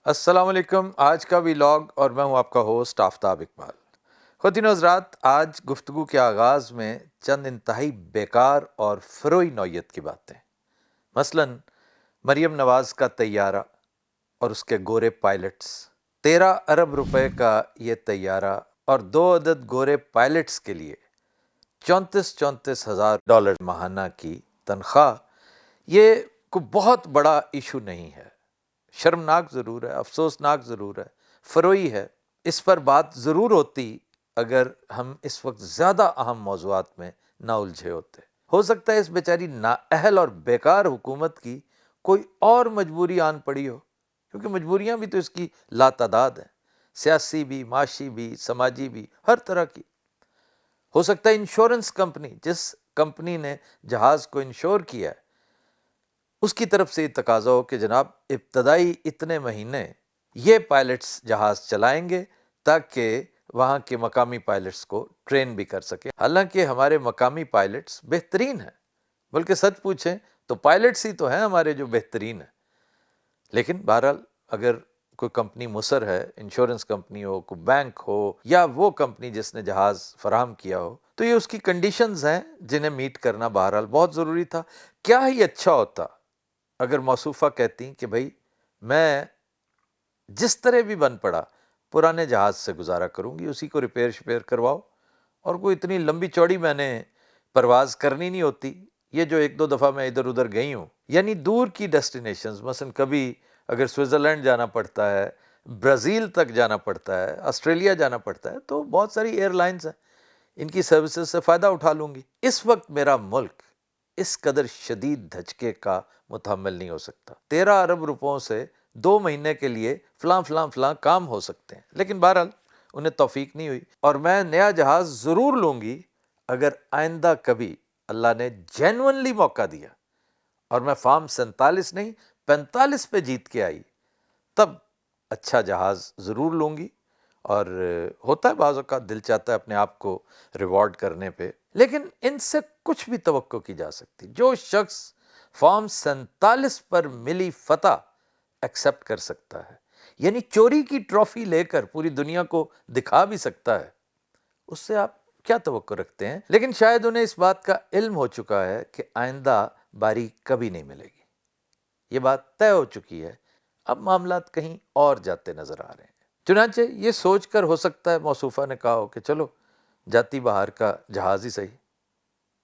السلام علیکم. آج کا ویلاگ اور میں ہوں آپ کا ہوسٹ آفتاب اقبال. خواتین و حضرات، آج گفتگو کے آغاز میں چند انتہائی بیکار اور فروئی نوعیت کی باتیں، مثلاً مریم نواز کا طیارہ اور اس کے گورے پائلٹس. 13 ارب روپے کا یہ طیارہ اور 2 عدد گورے پائلٹس کے لیے 34,000 ماہانہ کی تنخواہ، یہ کوئی بہت بڑا ایشو نہیں ہے. شرمناک ضرور ہے، افسوسناک ضرور ہے، فروئی ہے. اس پر بات ضرور ہوتی اگر ہم اس وقت زیادہ اہم موضوعات میں نہ الجھے ہوتے. ہو سکتا ہے اس بیچاری نااہل اور بیکار حکومت کی کوئی اور مجبوری آن پڑی ہو، کیونکہ مجبوریاں بھی تو اس کی لاتعداد ہیں، سیاسی بھی، معاشی بھی، سماجی بھی، ہر طرح کی. ہو سکتا ہے انشورنس کمپنی، جس کمپنی نے جہاز کو انشور کیا ہے، اس کی طرف سے یہ تقاضا ہو کہ جناب ابتدائی اتنے مہینے یہ پائلٹس جہاز چلائیں گے تاکہ وہاں کے مقامی پائلٹس کو ٹرین بھی کر سکے. حالانکہ ہمارے مقامی پائلٹس بہترین ہیں، بلکہ سچ پوچھیں تو پائلٹس ہی تو ہیں ہمارے جو بہترین ہیں. لیکن بہرحال اگر کوئی کمپنی مصر ہے، انشورنس کمپنی ہو، کوئی بینک ہو، یا وہ کمپنی جس نے جہاز فراہم کیا ہو، تو یہ اس کی کنڈیشنز ہیں جنہیں میٹ کرنا بہرحال بہت ضروری تھا. کیا ہی اچھا ہوتا اگر موصوفہ کہتی کہ بھائی میں جس طرح بھی بن پڑا پرانے جہاز سے گزارا کروں گی، اسی کو ریپیئر کرواؤ، اور کوئی اتنی لمبی چوڑی میں نے پرواز کرنی نہیں ہوتی. یہ جو 1-2 دفعہ میں ادھر ادھر گئی ہوں، یعنی دور کی ڈیسٹینیشنز، مثلا کبھی اگر سوئٹزرلینڈ جانا پڑتا ہے، برازیل تک جانا پڑتا ہے، آسٹریلیا جانا پڑتا ہے، تو بہت ساری ایئر لائنز ہیں، ان کی سروسز سے فائدہ اٹھا لوں گی. اس وقت میرا ملک اس قدر شدید دھچکے کا متحمل نہیں ہو سکتا. 13 ارب روپوں سے 2 مہینے کے لیے فلاں فلاں فلاں کام ہو سکتے ہیں، لیکن بہرحال انہیں توفیق نہیں ہوئی. اور میں نیا جہاز ضرور لوں گی اگر آئندہ کبھی اللہ نے جینونلی موقع دیا اور میں فارم 47 نہیں 45 پہ جیت کے آئی، تب اچھا جہاز ضرور لوں گی. اور ہوتا ہے بعض اوقات دل چاہتا ہے اپنے آپ کو ریوارڈ کرنے پہ، لیکن ان سے کچھ بھی توقع کی جا سکتی. جو شخص فارم 47 پر ملی فتح ایکسیپٹ کر سکتا ہے، یعنی چوری کی ٹرافی لے کر پوری دنیا کو دکھا بھی سکتا ہے، اس سے آپ کیا توقع رکھتے ہیں؟ لیکن شاید انہیں اس بات کا علم ہو چکا ہے کہ آئندہ باری کبھی نہیں ملے گی. یہ بات طے ہو چکی ہے. اب معاملات کہیں اور جاتے نظر آ رہے ہیں. چنانچہ یہ سوچ کر ہو سکتا ہے موصوفہ نے کہا ہو کہ چلو جاتی بہار کا جہاز ہی صحیح.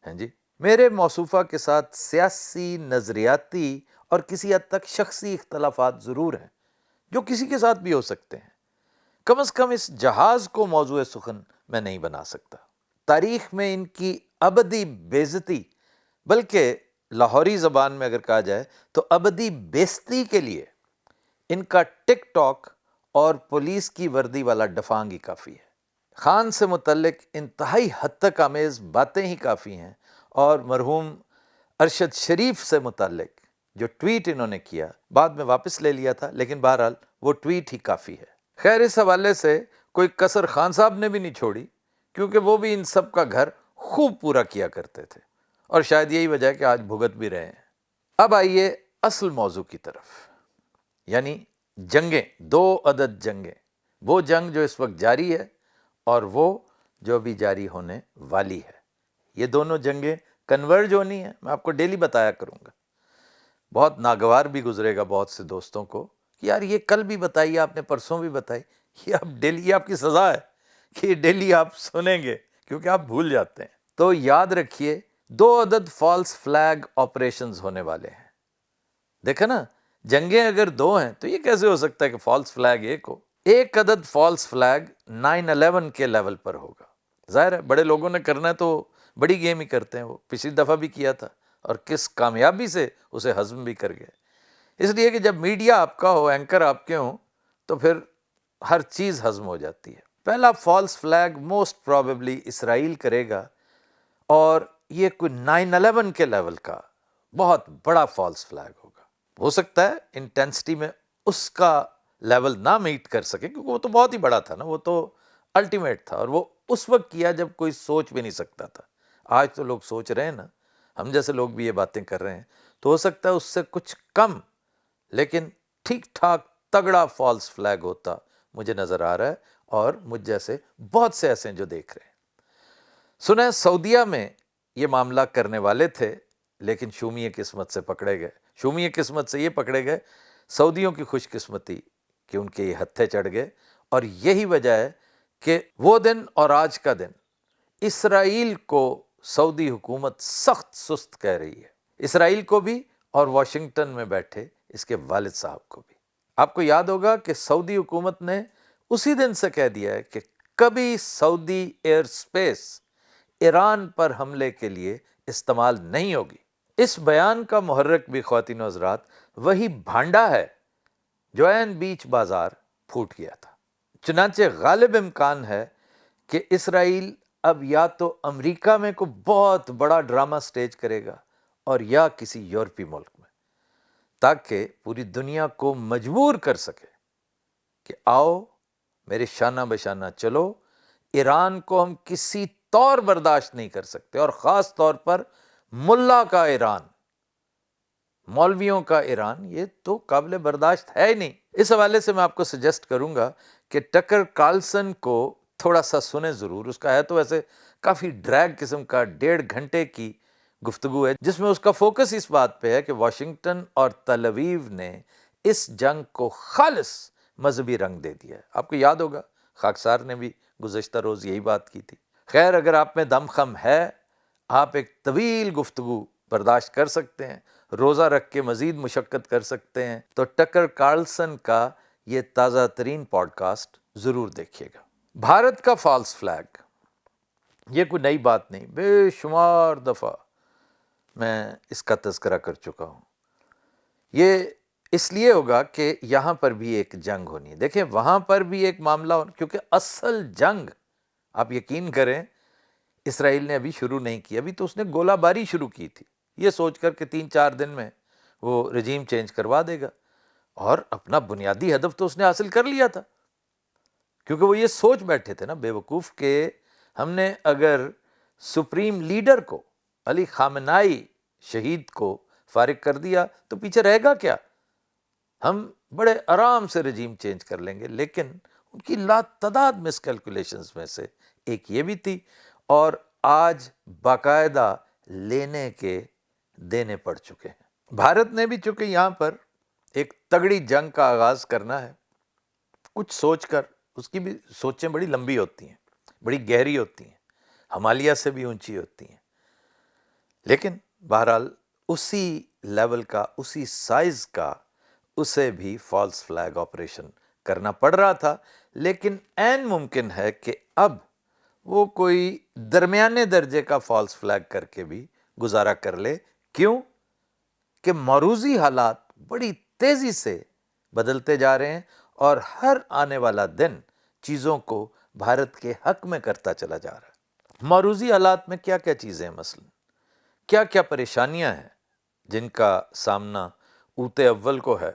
ہیں جی، میرے موصوفہ کے ساتھ سیاسی، نظریاتی اور کسی حد تک شخصی اختلافات ضرور ہیں، جو کسی کے ساتھ بھی ہو سکتے ہیں. کم از کم اس جہاز کو موضوع سخن میں نہیں بنا سکتا. تاریخ میں ان کی ابدی بے عزتی، بلکہ لاہوری زبان میں اگر کہا جائے تو ابدی بیزتی کے لیے ان کا ٹک ٹاک اور پولیس کی وردی والا ڈفانگ ہی کافی ہے. خان سے متعلق انتہائی حد تک آمیز باتیں ہی کافی ہیں، اور مرحوم ارشد شریف سے متعلق جو ٹویٹ انہوں نے کیا، بعد میں واپس لے لیا تھا، لیکن بہرحال وہ ٹویٹ ہی کافی ہے. خیر، اس حوالے سے کوئی کسر خان صاحب نے بھی نہیں چھوڑی، کیونکہ وہ بھی ان سب کا گھر خوب پورا کیا کرتے تھے، اور شاید یہی وجہ ہے کہ آج بھگت بھی رہے ہیں. اب آئیے اصل موضوع کی طرف، یعنی جنگیں، 2 عدد جنگیں. وہ جنگ جو اس وقت جاری ہے اور وہ جو ابھی جاری ہونے والی ہے. یہ دونوں جنگیں کنورج ہونی ہیں. میں آپ کو ڈیلی بتایا کروں گا. بہت ناگوار بھی گزرے گا بہت سے دوستوں کو کہ یار یہ کل بھی بتائی آپ نے، پرسوں بھی بتائی. یہ اب ڈیلی، یہ آپ کی سزا ہے کہ یہ ڈیلی آپ سنیں گے، کیونکہ آپ بھول جاتے ہیں. تو یاد رکھیے 2 عدد فالس فلیگ آپریشنز ہونے والے ہیں. دیکھا نا، جنگیں اگر 2 ہیں تو یہ کیسے ہو سکتا ہے کہ فالس فلیگ 1 ہو؟ 1 عدد فالس فلیگ 9/11 کے لیول پر ہوگا. ظاہر ہے بڑے لوگوں نے کرنا ہے تو بڑی گیم ہی کرتے ہیں. وہ پچھلی دفعہ بھی کیا تھا اور کس کامیابی سے اسے ہضم بھی کر گئے. اس لیے کہ جب میڈیا آپ کا ہو، اینکر آپ کے ہوں، تو پھر ہر چیز ہضم ہو جاتی ہے. پہلا فالس فلیگ موسٹ پروبیبلی اسرائیل کرے گا، اور یہ کوئی 9/11 کے لیول کا بہت بڑا فالس فلیگ ہوگا. ہو سکتا ہے انٹینسٹی میں اس کا لیول نہ میٹ کر سکے، کیونکہ وہ تو بہت ہی بڑا تھا نا، وہ تو الٹیمیٹ تھا، اور وہ اس وقت کیا جب کوئی سوچ بھی نہیں سکتا تھا. آج تو لوگ سوچ رہے ہیں نا، ہم جیسے لوگ بھی یہ باتیں کر رہے ہیں، تو ہو سکتا ہے اس سے کچھ کم لیکن ٹھیک ٹھاک تگڑا فالس فلیگ ہوتا مجھے نظر آ رہا ہے، اور مجھ جیسے بہت سے ایسے ہیں جو دیکھ رہے ہیں۔ سنیں سعودیہ میں یہ معاملہ کرنے والے تھے، لیکن شومی قسمت سے پکڑے گئے۔ شومی قسمت سے یہ پکڑے گئے، سعودیوں کی خوش قسمتی کہ ان کے یہ ہتھے چڑھ گئے، اور یہی وجہ ہے کہ وہ دن اور آج کا دن اسرائیل کو سعودی حکومت سخت سست کہہ رہی ہے، اسرائیل کو بھی اور واشنگٹن میں بیٹھے اس کے والد صاحب کو بھی۔ آپ کو یاد ہوگا کہ سعودی حکومت نے اسی دن سے کہہ دیا ہے کہ کبھی سعودی ایئر سپیس ایران پر حملے کے لیے استعمال نہیں ہوگی۔ اس بیان کا محرک بھی خواتین و حضرات وہی بھانڈا ہے جو عین بیچ بازار پھوٹ گیا تھا۔ چنانچہ غالب امکان ہے کہ اسرائیل اب یا تو امریکہ میں کوئی بہت بڑا ڈرامہ سٹیج کرے گا اور یا کسی یورپی ملک میں، تاکہ پوری دنیا کو مجبور کر سکے کہ آؤ میرے شانہ بشانہ چلو، ایران کو ہم کسی طور برداشت نہیں کر سکتے، اور خاص طور پر ملا کا ایران، مولویوں کا ایران، یہ تو قابل برداشت ہے ہی نہیں۔ اس حوالے سے میں آپ کو سجیسٹ کروں گا کہ ٹکر کارلسن کو تھوڑا سا سنیں ضرور۔ اس کا ہے تو ایسے کافی ڈریگ قسم کا 1.5 گھنٹے کی گفتگو ہے، جس میں اس کا فوکس اس بات پہ ہے کہ واشنگٹن اور تل اویو نے اس جنگ کو خالص مذہبی رنگ دے دیا ہے۔ آپ کو یاد ہوگا خاکسار نے بھی گزشتہ روز یہی بات کی تھی۔ خیر، اگر آپ میں دم خم ہے، آپ ایک طویل گفتگو برداشت کر سکتے ہیں، روزہ رکھ کے مزید مشقت کر سکتے ہیں، تو ٹکر کارلسن کا یہ تازہ ترین پوڈ کاسٹ ضرور دیکھیے گا۔ بھارت کا فالس فلیگ یہ کوئی نئی بات نہیں، بے شمار دفعہ میں اس کا تذکرہ کر چکا ہوں۔ یہ اس لیے ہوگا کہ یہاں پر بھی ایک جنگ ہونی ہے۔ دیکھیں وہاں پر بھی ایک معاملہ کیونکہ اصل جنگ، آپ یقین کریں، اسرائیل نے ابھی شروع نہیں کی، ابھی تو اس نے گولہ باری شروع کی تھی، یہ سوچ کر کہ 3-4 دن میں وہ رجیم چینج کروا دے گا، اور اپنا بنیادی ہدف تو اس نے حاصل کر لیا تھا، کیونکہ وہ یہ سوچ بیٹھے تھے نا بے وقوف کہ ہم نے اگر سپریم لیڈر کو، علی خامنائی شہید کو فارغ کر دیا تو پیچھے رہے گا کیا؟ ہم بڑے آرام سے رجیم چینج کر لیں گے۔ لیکن ان کی لاتعداد مس کیلکولیشنز میں سے ایک یہ بھی تھی، اور آج باقاعدہ لینے کے دینے پڑ چکے ہیں۔ بھارت نے بھی چونکہ یہاں پر ایک تگڑی جنگ کا آغاز کرنا ہے، کچھ سوچ کر، اس کی بھی سوچیں بڑی لمبی ہوتی ہیں، بڑی گہری ہوتی ہیں، ہمالیہ سے بھی اونچی ہوتی ہیں، لیکن بہرحال اسی لیول کا، اسی سائز کا اسے بھی فالس فلیگ آپریشن کرنا پڑ رہا تھا۔ لیکن عین ممکن ہے کہ اب وہ کوئی درمیانے درجے کا فالس فلیگ کر کے بھی گزارا کر لے۔ کیوں؟ کہ معروضی حالات بڑی تیزی سے بدلتے جا رہے ہیں، اور ہر آنے والا دن چیزوں کو بھارت کے حق میں کرتا چلا جا رہا ہے۔ معروضی حالات میں کیا کیا چیزیں ہیں، مثلا کیا کیا پریشانیاں ہیں جن کا سامنا اوت اول کو ہے،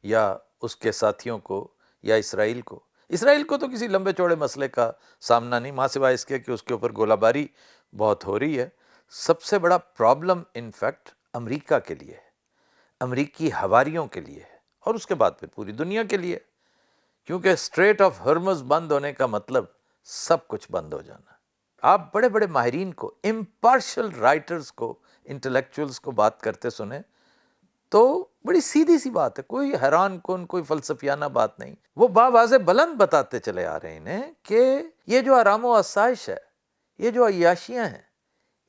یا اس کے ساتھیوں کو، یا اسرائیل کو۔ اسرائیل کو تو کسی لمبے چوڑے مسئلے کا سامنا نہیں، ماں سوائے اس کے کہ اس کے اوپر گولہ باری بہت ہو رہی ہے۔ سب سے بڑا پرابلم انفیکٹ امریکہ کے لیے ہے، امریکی ہواریوں کے لیے ہے، اور اس کے بعد پھر پوری دنیا کے لیے، کیونکہ اسٹریٹ آف ہرمز بند ہونے کا مطلب سب کچھ بند ہو جانا۔ آپ بڑے بڑے ماہرین کو، امپارشل رائٹرز کو، انٹلیکچوئلز کو بات کرتے سنیں تو بڑی سیدھی سی بات ہے، کوئی حیران کن، کوئی فلسفیانہ بات نہیں۔ وہ واضح بلند بتاتے چلے آ رہے ہیں کہ یہ جو آرام و آسائش ہے، یہ جو عیاشیاں ہیں،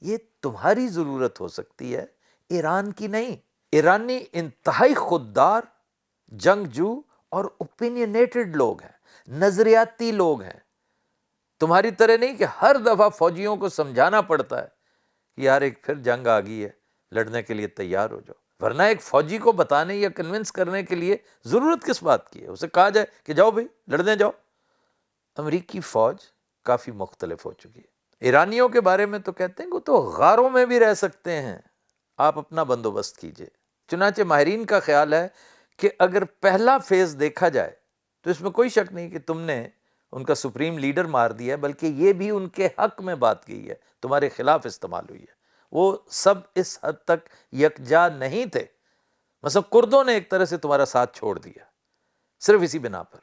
یہ تمہاری ضرورت ہو سکتی ہے، ایران کی نہیں۔ ایرانی انتہائی خوددار، جنگجو اور اوپینینیٹڈ لوگ ہیں، نظریاتی لوگ ہیں، تمہاری طرح نہیں کہ ہر دفعہ فوجیوں کو سمجھانا پڑتا ہے کہ یار ایک پھر جنگ آ گئی ہے، لڑنے کے لیے تیار ہو جاؤ۔ ورنہ ایک فوجی کو بتانے یا کنونس کرنے کے لیے ضرورت کس بات کی ہے؟ اسے کہا جائے کہ جاؤ بھائی لڑنے جاؤ۔ امریکی فوج کافی مختلف ہو چکی ہے۔ ایرانیوں کے بارے میں تو کہتے ہیں کہ وہ تو غاروں میں بھی رہ سکتے ہیں، آپ اپنا بندوبست کیجئے۔ چنانچہ ماہرین کا خیال ہے کہ اگر پہلا فیز دیکھا جائے تو اس میں کوئی شک نہیں کہ تم نے ان کا سپریم لیڈر مار دیا ہے، بلکہ یہ بھی ان کے حق میں بات کی ہے، تمہارے خلاف استعمال ہوئی ہے۔ وہ سب اس حد تک یکجا نہیں تھے، مثلا کردوں نے ایک طرح سے تمہارا ساتھ چھوڑ دیا، صرف اسی بنا پر،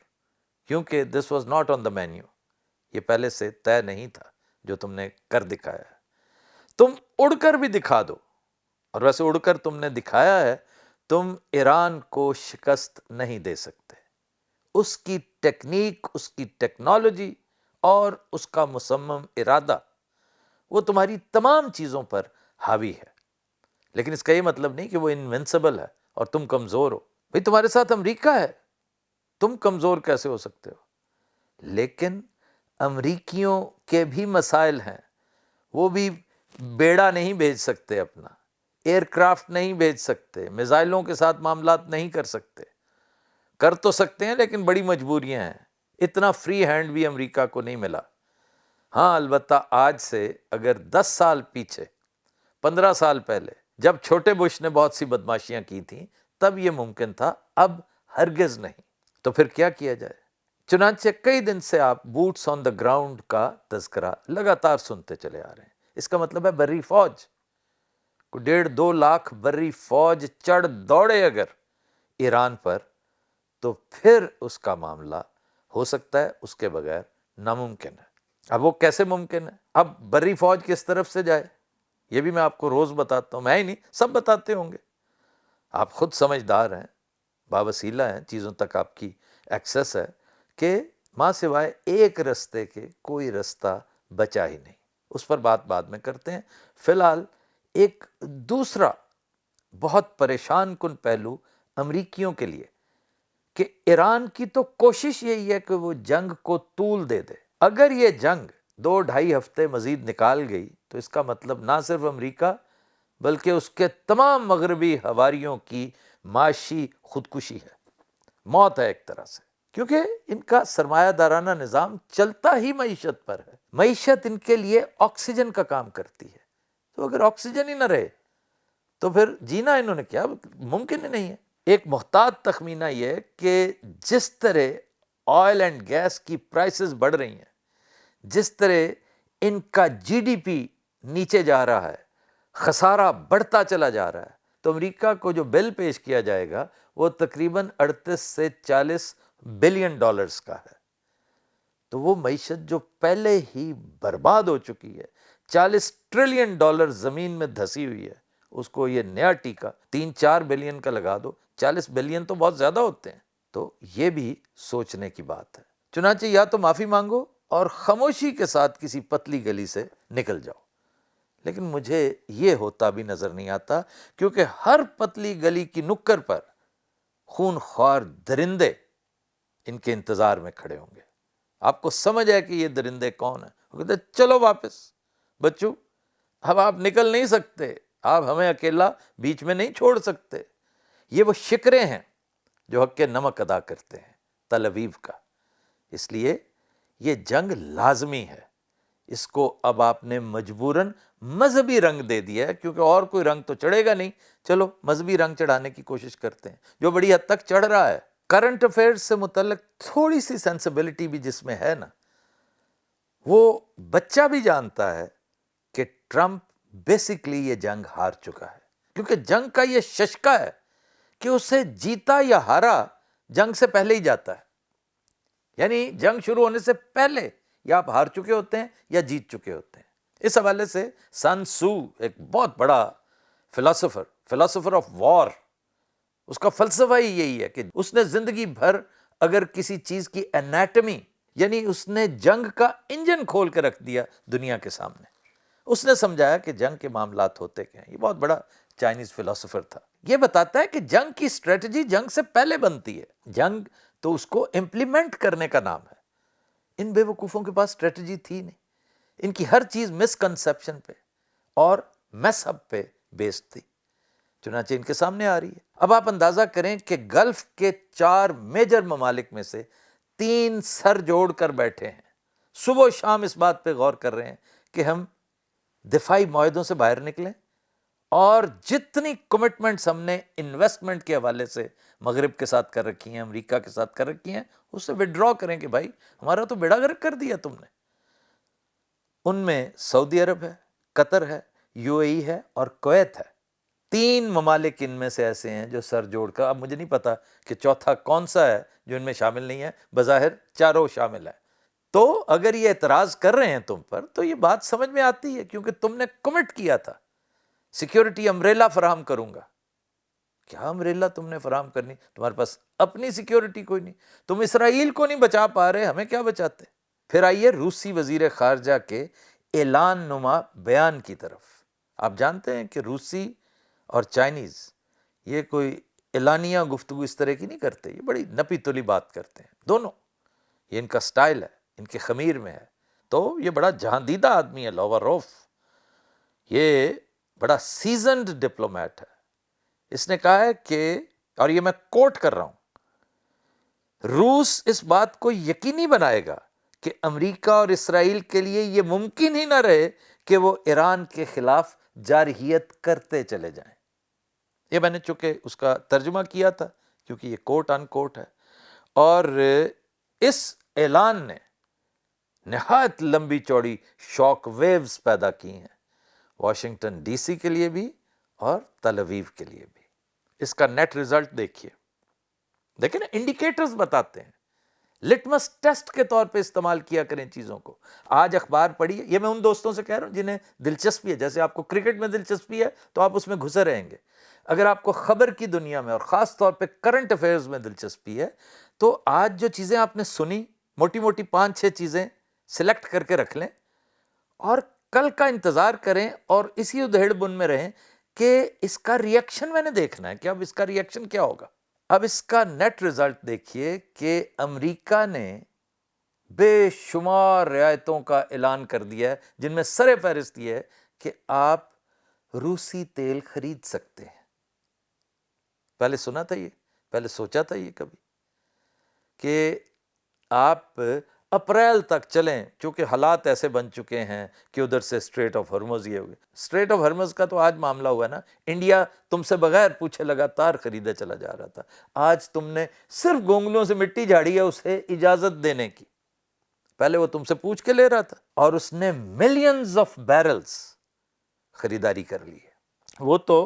کیونکہ this was not on the menu, یہ پہلے سے طے نہیں تھا جو تم نے کر دکھایا ہے۔ تم اڑ کر بھی دکھا دو، اور ویسے اڑ کر تم نے دکھایا ہے، تم ایران کو شکست نہیں دے سکتے۔ اس کی ٹیکنیک، اس کی ٹیکنالوجی اور اس کا مصمم ارادہ، وہ تمہاری تمام چیزوں پر حاوی ہے۔ لیکن اس کا یہ مطلب نہیں کہ وہ انوینسیبل ہے اور تم کمزور ہو۔ بھئی تمہارے ساتھ امریکہ ہے، تم کمزور کیسے ہو سکتے ہو؟ لیکن امریکیوں کے بھی مسائل ہیں، وہ بھی بیڑا نہیں بھیج سکتے، اپنا ایئر کرافٹ نہیں بھیج سکتے، میزائلوں کے ساتھ معاملات نہیں کر سکتے۔ کر تو سکتے ہیں لیکن بڑی مجبوریاں ہیں، اتنا فری ہینڈ بھی امریکہ کو نہیں ملا۔ ہاں البتہ آج سے اگر 10 سال پیچھے، 15 سال پہلے، جب چھوٹے بش نے بہت سی بدماشیاں کی تھیں، تب یہ ممکن تھا، اب ہرگز نہیں۔ تو پھر کیا کیا جائے؟ چنانچہ کئی دن سے آپ بوٹس آن دا گراؤنڈ کا تذکرہ لگاتار سنتے چلے آ رہے ہیں۔ اس کا مطلب ہے بری فوج، کو 1.5-2 لاکھ بری فوج چڑھ دوڑے اگر ایران پر، تو پھر اس کا معاملہ ہو سکتا ہے اس کے بغیر ناممکن ہے۔ اب وہ کیسے ممکن ہے؟ اب بری فوج کس طرف سے جائے؟ یہ بھی میں آپ کو روز بتاتا ہوں، میں ہی نہیں، سب بتاتے ہوں گے، آپ خود سمجھدار ہیں، باوسیلہ ہیں، چیزوں تک آپ کی ایکسیس ہے، کہ ماں سوائے ایک رستے کے کوئی رستہ بچا ہی نہیں۔ اس پر بات بعد میں کرتے ہیں۔ فی الحال ایک دوسرا بہت پریشان کن پہلو امریکیوں کے لیے، کہ ایران کی تو کوشش یہی ہے کہ وہ جنگ کو طول دے دے۔ اگر یہ جنگ 2-2.5 ہفتے مزید نکال گئی تو اس کا مطلب نہ صرف امریکہ بلکہ اس کے تمام مغربی حواریوں کی معاشی خودکشی ہے، موت ہے ایک طرح سے، کیونکہ ان کا سرمایہ دارانہ نظام چلتا ہی معیشت پر ہے۔ معیشت ان کے لیے آکسیجن کا کام کرتی ہے، تو اگر آکسیجن ہی نہ رہے تو پھر جینا انہوں نے کیا، ممکن ہی نہیں ہے۔ ایک محتاط تخمینہ یہ ہے کہ جس طرح آئل اینڈ گیس کی پرائسز بڑھ رہی ہیں، جس طرح ان کا جی ڈی پی نیچے جا رہا ہے، خسارہ بڑھتا چلا جا رہا ہے، تو امریکہ کو جو بل پیش کیا جائے گا وہ تقریباً 38 سے 40 بلین ڈالرز کا ہے۔ تو وہ معیشت جو پہلے ہی برباد ہو چکی ہے، 40 ٹریلین ڈالر زمین میں دھسی ہوئی ہے، اس کو یہ نیا ٹیکہ 3-4 بلین کا لگا دو، 40 بلین تو بہت زیادہ ہوتے ہیں۔ تو یہ بھی سوچنے کی بات ہے۔ چنانچہ یا تو معافی مانگو اور خاموشی کے ساتھ کسی پتلی گلی سے نکل جاؤ، لیکن مجھے یہ ہوتا بھی نظر نہیں آتا، کیونکہ ہر پتلی گلی کی نکر پر خون خوار درندے ان کے انتظار میں کھڑے ہوں گے۔ آپ کو سمجھ ہے کہ یہ درندے کون ہیں؟ وہ کہتے ہیں چلو واپس بچو، اب آپ نکل نہیں سکتے، آپ ہمیں اکیلا بیچ میں نہیں چھوڑ سکتے۔ یہ وہ شکرے ہیں جو حق نمک ادا کرتے ہیں تل ابیب کا۔ اس لیے یہ جنگ لازمی ہے، اس کو اب آپ نے مجبوراً مذہبی رنگ دے دیا ہے، کیونکہ اور کوئی رنگ تو چڑھے گا نہیں، چلو مذہبی رنگ چڑھانے کی کوشش کرتے ہیں، جو بڑی حد تک چڑھ رہا ہے۔ کرنٹ افیئرز سے متعلق تھوڑی سی سینسیبلٹی بھی جس میں ہے نا، وہ بچہ بھی جانتا ہے کہ ٹرمپ بیسیکلی یہ جنگ ہار چکا ہے، کیونکہ جنگ کا یہ ششکا ہے کہ اسے جیتا یا ہارا جنگ سے پہلے ہی جاتا ہے، یعنی جنگ شروع ہونے سے پہلے یا آپ ہار چکے ہوتے ہیں یا جیت چکے ہوتے ہیں۔ اس حوالے سے سن سو ایک بہت بڑا فلاسفر آف وار، اس کا فلسفہ ہی یہی ہے کہ اس نے زندگی بھر اگر کسی چیز کی انیٹمی، یعنی اس نے جنگ کا انجن کھول کے رکھ دیا دنیا کے سامنے، اس نے سمجھایا کہ جنگ کے معاملات ہوتے کیا ہیں۔ یہ بہت بڑا چائنیز فلاسفر تھا۔ یہ بتاتا ہے کہ جنگ کی اسٹریٹجی جنگ سے پہلے بنتی ہے، جنگ تو اس کو امپلیمنٹ کرنے کا نام ہے۔ ان بے وقوفوں کے پاس اسٹریٹجی تھی نہیں، ان کی ہر چیز مس کنسیپشن پہ اور میس اپ پہ بیسڈ تھی، چنانچہ ان کے سامنے آ رہی ہے۔ اب آپ اندازہ کریں کہ گلف کے 4 میجر ممالک میں سے 3 سر جوڑ کر بیٹھے ہیں، صبح و شام اس بات پہ غور کر رہے ہیں کہ ہم دفاعی معاہدوں سے باہر نکلیں، اور جتنی کمٹمنٹس ہم نے انویسٹمنٹ کے حوالے سے مغرب کے ساتھ کر رکھی ہیں، امریکہ کے ساتھ کر رکھی ہیں، اس سے وڈرا کریں کہ بھائی ہمارا تو بیڑا غرق کر دیا تم نے۔ ان میں سعودی عرب ہے، قطر ہے، یو اے ای ہے اور کویت ہے۔ 3 ممالک ان میں سے ایسے ہیں جو سر جوڑ کر، اب مجھے نہیں پتا کہ چوتھا کون سا ہے جو ان میں شامل نہیں ہے، بظاہر چاروں شامل ہیں۔ تو اگر یہ اعتراض کر رہے ہیں تم پر تو یہ بات سمجھ میں آتی ہے، کیونکہ تم نے کمٹ کیا تھا سیکیورٹی امبریلا فراہم کروں گا۔ کیا امبریلا تم نے فراہم کرنی؟ تمہارے پاس اپنی سیکیورٹی کوئی نہیں، تم اسرائیل کو نہیں بچا پا رہے، ہمیں کیا بچاتے؟ پھر آئیے روسی وزیر خارجہ کے اعلان نما بیان کی طرف۔ آپ جانتے ہیں کہ روسی اور چائنیز یہ کوئی اعلانیہ گفتگو اس طرح کی نہیں کرتے، یہ بڑی نپی تلی بات کرتے ہیں دونوں، یہ ان کا سٹائل ہے، ان کے خمیر میں ہے۔ تو یہ بڑا جہاندیدہ آدمی ہے لاوروف، یہ بڑا سیزنڈ ڈپلومیٹ ہے۔ اس نے کہا ہے کہ، اور یہ میں کوٹ کر رہا ہوں، روس اس بات کو یقینی بنائے گا کہ امریکہ اور اسرائیل کے لیے یہ ممکن ہی نہ رہے کہ وہ ایران کے خلاف جارحیت کرتے چلے جائیں۔ یہ میں نے چونکہ اس کا ترجمہ کیا تھا کیونکہ یہ کوٹ ان کوٹ ہے، اور اس اعلان نے نہایت لمبی چوڑی شاک ویوز پیدا کی ہیں، واشنگٹن ڈی سی کے لیے بھی اور تل اویو کے لیے بھی۔ اس کا نیٹ ریزلٹ دیکھیے، لیکن انڈیکیٹرز بتاتے ہیں، لٹمس ٹیسٹ کے طور پہ استعمال کیا کریں چیزوں کو۔ آج اخبار پڑھیے، یہ میں ان دوستوں سے کہہ رہا ہوں جنہیں دلچسپی ہے، جیسے آپ کو کرکٹ میں دلچسپی ہے تو آپ اس میں گھسے رہیں گے، اگر آپ کو خبر کی دنیا میں اور خاص طور پہ کرنٹ افیئرز میں دلچسپی ہے تو آج جو چیزیں آپ نے سنی، موٹی موٹی 5-6 چیزیں سلیکٹ کر کے رکھ لیں اور کل کا انتظار کریں اور اسی ادھیڑ بن میں رہیں کہ اس کا ریئیکشن میں نے دیکھنا ہے کہ اب اس کا ریئیکشن کیا ہوگا۔ اب اس کا نیٹ ریزلٹ دیکھیے کہ امریکہ نے بے شمار رعایتوں کا اعلان کر دیا ہے، جن میں سر فہرست یہ ہے کہ آپ روسی تیل خرید سکتے ہیں۔ پہلے سنا تھا یہ، پہلے سوچا تھا یہ کبھی کہ آپ اپریل تک چلیں، چونکہ حالات ایسے بن چکے ہیں کہ ادھر سے اسٹریٹ آف ہرمز یہ ہوگے۔ اسٹریٹ آف ہرمز کا تو آج معاملہ ہوا نا، انڈیا تم سے بغیر پوچھے لگاتار خریدا چلا جا رہا تھا، آج تم نے صرف گونگلوں سے مٹی جھاڑی ہے اسے اجازت دینے کی، پہلے وہ تم سے پوچھ کے لے رہا تھا، اور اس نے ملینز آف بیرلز خریداری کر لی ہے۔ وہ تو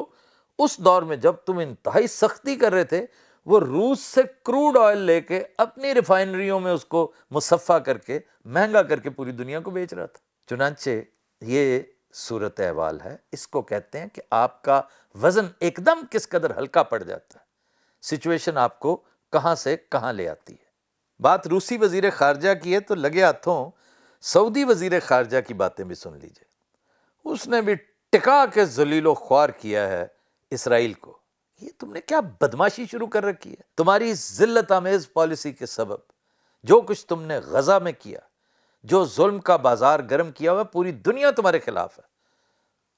اس دور میں جب تم انتہائی سختی کر رہے تھے، وہ روس سے کروڈ آئل لے کے اپنی ریفائنریوں میں اس کو مصفہ کر کے مہنگا کر کے پوری دنیا کو بیچ رہا تھا۔ چنانچہ یہ صورت احوال ہے، اس کو کہتے ہیں کہ آپ کا وزن ایک دم کس قدر ہلکا پڑ جاتا ہے، سچویشن آپ کو کہاں سے کہاں لے آتی ہے۔ بات روسی وزیر خارجہ کی ہے تو لگے ہاتھوں سعودی وزیر خارجہ کی باتیں بھی سن لیجئے۔ اس نے بھی ٹکا کے ذلیل و خوار کیا ہے اسرائیل کو۔ یہ تم نے کیا بدماشی شروع کر رکھی ہے؟ تمہاری ذلت آمیز پالیسی کے سبب جو کچھ تم نے غزہ میں کیا، جو ظلم کا بازار گرم کیا ہوا، پوری دنیا تمہارے خلاف ہے،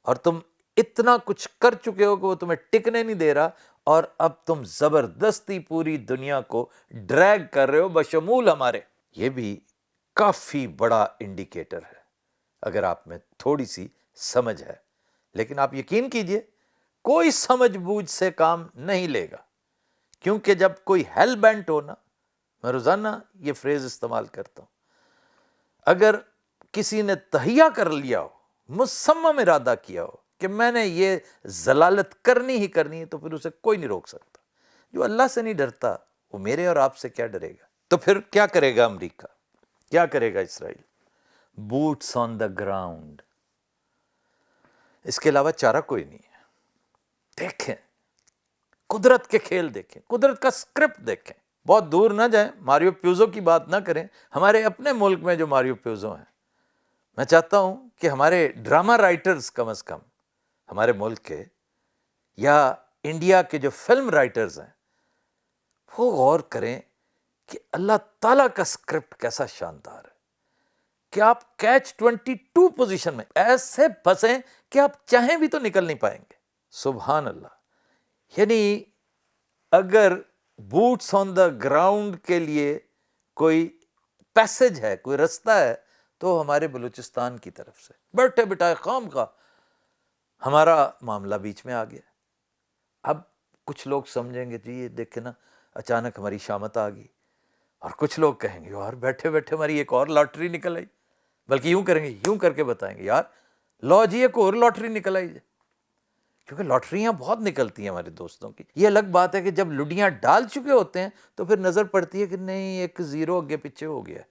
اور تم اتنا کچھ کر چکے ہو کہ وہ تمہیں ٹکنے نہیں دے رہا، اور اب تم زبردستی پوری دنیا کو ڈریگ کر رہے ہو بشمول ہمارے۔ یہ بھی کافی بڑا انڈیکیٹر ہے اگر آپ میں تھوڑی سی سمجھ ہے، لیکن آپ یقین کیجئے کوئی سمجھ بوجھ سے کام نہیں لے گا، کیونکہ جب کوئی ہیل بینٹ ہو نا، میں روزانہ یہ فریز استعمال کرتا ہوں، اگر کسی نے تہیہ کر لیا ہو، مصمم ارادہ کیا ہو کہ میں نے یہ ضلالت کرنی ہی کرنی ہے، تو پھر اسے کوئی نہیں روک سکتا۔ جو اللہ سے نہیں ڈرتا وہ میرے اور آپ سے کیا ڈرے گا؟ تو پھر کیا کرے گا امریکہ، کیا کرے گا اسرائیل؟ بوٹس آن دا گراؤنڈ، اس کے علاوہ چارہ کوئی نہیں ہے۔ دیکھیں قدرت کے کھیل، دیکھیں قدرت کا سکرپٹ، دیکھیں، بہت دور نہ جائیں، ماریو پیوزو کی بات نہ کریں، ہمارے اپنے ملک میں جو ماریو پیوزو ہیں، میں چاہتا ہوں کہ ہمارے ڈرامہ رائٹرز کم از کم ہمارے ملک کے یا انڈیا کے جو فلم رائٹرز ہیں وہ غور کریں کہ اللہ تعالیٰ کا سکرپٹ کیسا شاندار ہے کہ آپ کیچ 22 پوزیشن میں ایسے پھنسیں کہ آپ چاہیں بھی تو نکل نہیں پائیں گے۔ سبحان اللہ۔ یعنی اگر بوٹس آن دا گراؤنڈ کے لیے کوئی پیسج ہے، کوئی رستہ ہے، تو ہمارے بلوچستان کی طرف سے بیٹھے بٹھائے خام کا ہمارا معاملہ بیچ میں آ گیا۔ اب کچھ لوگ سمجھیں گے جی یہ دیکھیں نا اچانک ہماری شامت آ گئی، اور کچھ لوگ کہیں گے یار بیٹھے بیٹھے ہماری ایک اور لاٹری نکل آئی، بلکہ یوں کریں گے، یوں کر کے بتائیں گے یار لو جی ایک اور لاٹری نکل آئی، کیونکہ لاٹریاں بہت نکلتی ہیں ہمارے دوستوں کی. یہ الگ بات ہے کہ جب لڈیاں ڈال چکے ہوتے ہیں تو پھر نظر پڑتی ہے کہ نہیں ایک زیرو اگے پیچھے ہو گیا.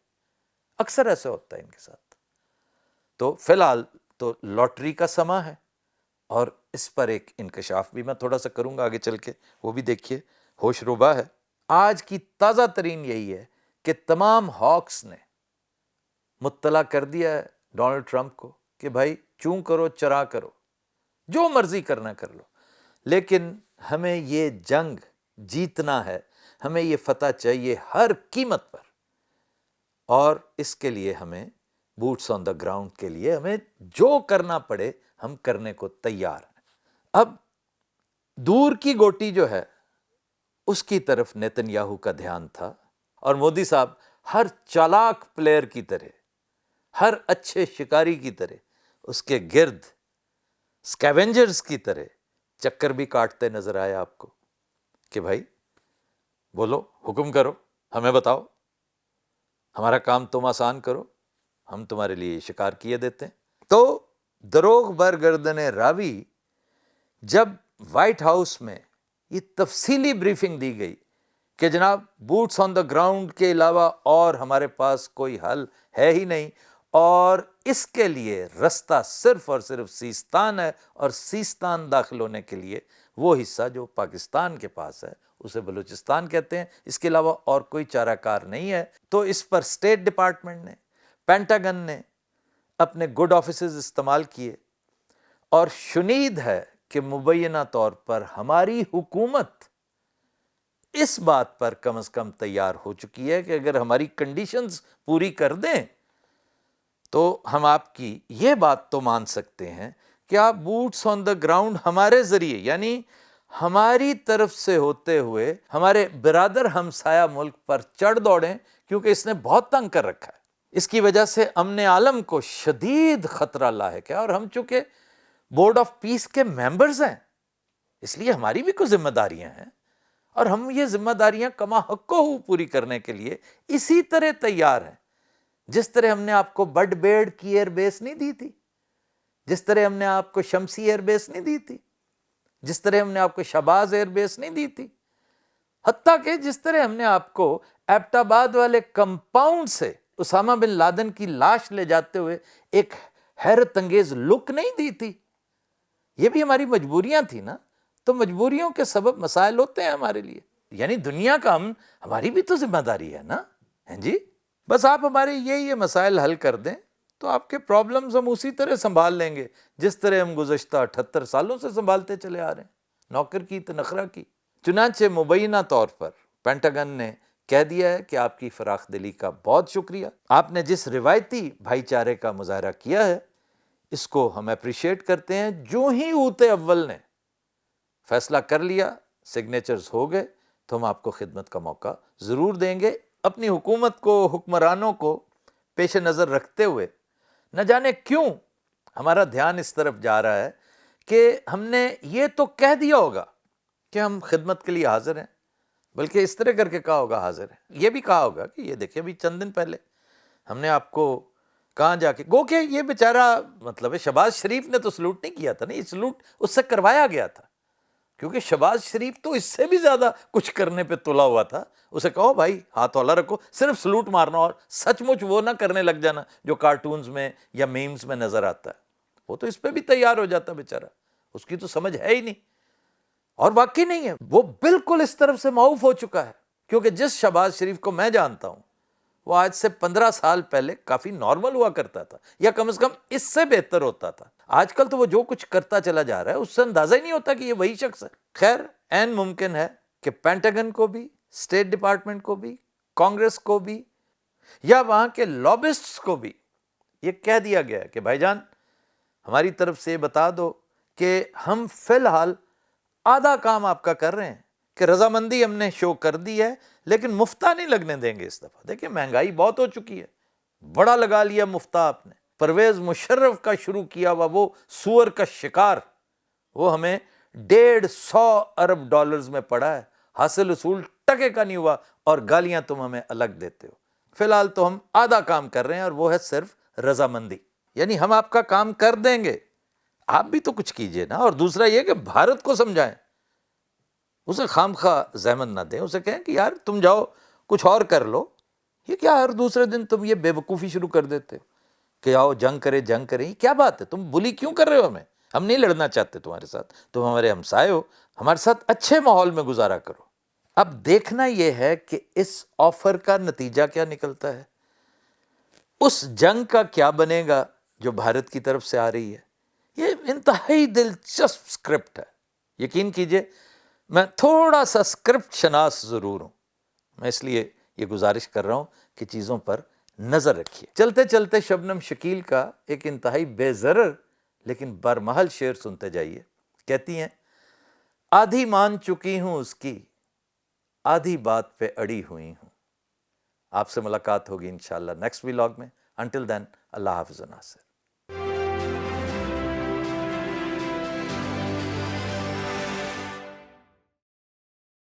اکثر ایسا ہوتا ہے ان کے ساتھ. تو فی الحال تو لاٹری کا سما ہے، اور اس پر ایک انکشاف بھی میں تھوڑا سا کروں گا آگے چل کے، وہ بھی دیکھیے ہوش ربا ہے. آج کی تازہ ترین یہی ہے کہ تمام ہاکس نے مطلع کر دیا ہے ڈونلڈ ٹرمپ کو کہ بھائی چوں کرو چرا کرو، جو مرضی کرنا کر لو، لیکن ہمیں یہ جنگ جیتنا ہے، ہمیں یہ فتح چاہیے ہر قیمت پر، اور اس کے لیے ہمیں بوٹس آن دا گراؤنڈ کے لیے ہمیں جو کرنا پڑے ہم کرنے کو تیار ہیں. اب دور کی گوٹی جو ہے اس کی طرف نیتن یاہو کا دھیان تھا، اور مودی صاحب ہر چالاک پلیئر کی طرح، ہر اچھے شکاری کی طرح اس کے گرد اسکیونجرز کی طرح چکر بھی کاٹتے نظر آئے آپ کو کہ بھائی بولو، حکم کرو، ہمیں بتاؤ، ہمارا کام تم آسان کرو، ہم تمہارے لیے شکار کیے دیتے ہیں. تو دروغ بر گردن راوی جب وائٹ ہاؤس میں یہ تفصیلی بریفنگ دی گئی کہ جناب بوٹس آن دا گراؤنڈ کے علاوہ اور ہمارے پاس کوئی حل ہے ہی نہیں، اور اس کے لیے رستہ صرف اور صرف سیستان ہے، اور سیستان داخل ہونے کے لیے وہ حصہ جو پاکستان کے پاس ہے اسے بلوچستان کہتے ہیں، اس کے علاوہ اور کوئی چارہ کار نہیں ہے. تو اس پر اسٹیٹ ڈپارٹمنٹ نے، پینٹاگن نے اپنے گڈ آفیسز استعمال کیے، اور شنید ہے کہ مبینہ طور پر ہماری حکومت اس بات پر کم از کم تیار ہو چکی ہے کہ اگر ہماری کنڈیشنز پوری کر دیں تو ہم آپ کی یہ بات تو مان سکتے ہیں کہ آپ بوٹس آن دا گراؤنڈ ہمارے ذریعے، یعنی ہماری طرف سے ہوتے ہوئے ہمارے برادر ہمسایہ ملک پر چڑھ دوڑیں، کیونکہ اس نے بہت تنگ کر رکھا ہے. اس کی وجہ سے امن عالم کو شدید خطرہ لاحق ہے، اور ہم چونکہ بورڈ آف پیس کے ممبرز ہیں اس لیے ہماری بھی کچھ ذمہ داریاں ہیں، اور ہم یہ ذمہ داریاں کما حقہ پوری کرنے کے لیے اسی طرح تیار ہیں جس طرح ہم نے آپ کو بڈ بیڑ کی ایئر بیس نہیں دی تھی، جس طرح ہم نے آپ کو شمسی ایئر بیس نہیں دی تھی، جس طرح ہم نے آپ کو شہباز ایئر بیس نہیں دی تھی، حتیٰ کہ جس طرح ہم نے آپ کو ایبٹ آباد والے کمپاؤنڈ سے اسامہ بن لادن کی لاش لے جاتے ہوئے ایک حیرت انگیز لک نہیں دی تھی. یہ بھی ہماری مجبوریاں تھی نا. تو مجبوریوں کے سبب مسائل ہوتے ہیں ہمارے لیے، یعنی دنیا کا امن ہماری بھی تو ذمہ داری ہے نا. ہیں جی، بس آپ ہمارے یہ مسائل حل کر دیں تو آپ کے پرابلمز ہم اسی طرح سنبھال لیں گے جس طرح ہم گزشتہ 78 سالوں سے سنبھالتے چلے آ رہے ہیں، نوکر کی تو نخرہ کی. چنانچہ مبینہ طور پر پینٹاگن نے کہہ دیا ہے کہ آپ کی فراخ دلی کا بہت شکریہ، آپ نے جس روایتی بھائی چارے کا مظاہرہ کیا ہے اس کو ہم اپریشیٹ کرتے ہیں. جو ہی اوت اول نے فیصلہ کر لیا، سگنیچرز ہو گئے، تو ہم آپ کو خدمت کا موقع ضرور دیں گے. اپنی حکومت کو، حکمرانوں کو پیش نظر رکھتے ہوئے نہ جانے کیوں ہمارا دھیان اس طرف جا رہا ہے کہ ہم نے یہ تو کہہ دیا ہوگا کہ ہم خدمت کے لیے حاضر ہیں، بلکہ اس طرح کر کے کہا ہوگا حاضر ہیں. یہ بھی کہا ہوگا کہ یہ دیکھیں ابھی چند دن پہلے ہم نے آپ کو کہاں جا کے، گو کہ یہ بیچارہ مطلب ہے شہباز شریف نے تو سلوٹ نہیں کیا تھا نا، یہ سلوٹ اس سے کروایا گیا تھا، کیونکہ شہباز شریف تو اس سے بھی زیادہ کچھ کرنے پہ تلا ہوا تھا. اسے کہو بھائی ہاتھ والا رکھو، صرف سلوٹ مارنا اور سچ مچ وہ نہ کرنے لگ جانا جو کارٹونز میں یا میمز میں نظر آتا ہے. وہ تو اس پہ بھی تیار ہو جاتا بیچارہ، اس کی تو سمجھ ہے ہی نہیں، اور واقعی نہیں ہے، وہ بالکل اس طرف سے معاف ہو چکا ہے. کیونکہ جس شہباز شریف کو میں جانتا ہوں وہ آج سے 15 سال پہلے کافی نارمل ہوا کرتا تھا، یا کم از کم اس سے بہتر ہوتا تھا. آج کل تو وہ جو کچھ کرتا چلا جا رہا ہے اس سے اندازہ ہی نہیں ہوتا کہ یہ وہی شخص ہے. خیر، عین ممکن ہے کہ پینٹاگن کو بھی، اسٹیٹ ڈپارٹمنٹ کو بھی، کانگریس کو بھی، یا وہاں کے لابسٹس کو بھی یہ کہہ دیا گیا ہے کہ بھائی جان ہماری طرف سے بتا دو کہ ہم فی الحال آدھا کام آپ کا کر رہے ہیں، کہ رضامندی ہم نے شو کر دی ہے لیکن مفتہ نہیں لگنے دیں گے اس دفعہ. دیکھیں مہنگائی بہت ہو چکی ہے، بڑا لگا لیا مفتہ آپ نے. پرویز مشرف کا شروع کیا ہوا وہ سور کا شکار، وہ ہمیں 150 ارب ڈالرز میں پڑا ہے، حاصل اصول ٹکے کا نہیں ہوا، اور گالیاں تم ہمیں الگ دیتے ہو. فی الحال تو ہم آدھا کام کر رہے ہیں، اور وہ ہے صرف رضامندی، یعنی ہم آپ کا کام کر دیں گے آپ بھی تو کچھ کیجئے نا. اور دوسرا یہ کہ بھارت کو سمجھائیں, اسے خام خواہ زحمت نہ دیں, اسے کہیں کہ یار تم جاؤ کچھ اور کر لو. یہ کیا ہر دوسرے دن تم یہ بے وقوفی شروع کر دیتے کہ آؤ جنگ کریں جنگ کریں؟ یہ کیا بات ہے؟ تم بلی کیوں کر رہے ہو ہمیں؟ ہم نہیں لڑنا چاہتے تمہارے ساتھ, تم ہمارے ہمسائے ہو, ہمارے ساتھ اچھے ماحول میں گزارا کرو. اب دیکھنا یہ ہے کہ اس آفر کا نتیجہ کیا نکلتا ہے, اس جنگ کا کیا بنے گا جو بھارت کی طرف سے آ رہی ہے. یہ انتہائی دلچسپ اسکرپٹ ہے. یقین کیجئے میں تھوڑا سا اسکرپٹ شناس ضرور ہوں, میں اس لیے یہ گزارش کر رہا ہوں کہ چیزوں پر نظر رکھیے. چلتے چلتے شبنم شکیل کا ایک انتہائی بے ضرر لیکن برمحل شعر سنتے جائیے. کہتی ہیں, آدھی مان چکی ہوں اس کی, آدھی بات پہ اڑی ہوئی ہوں. آپ سے ملاقات ہوگی انشاءاللہ نیکسٹ ولاگ میں. انٹل دین اللہ حافظ و ناصر.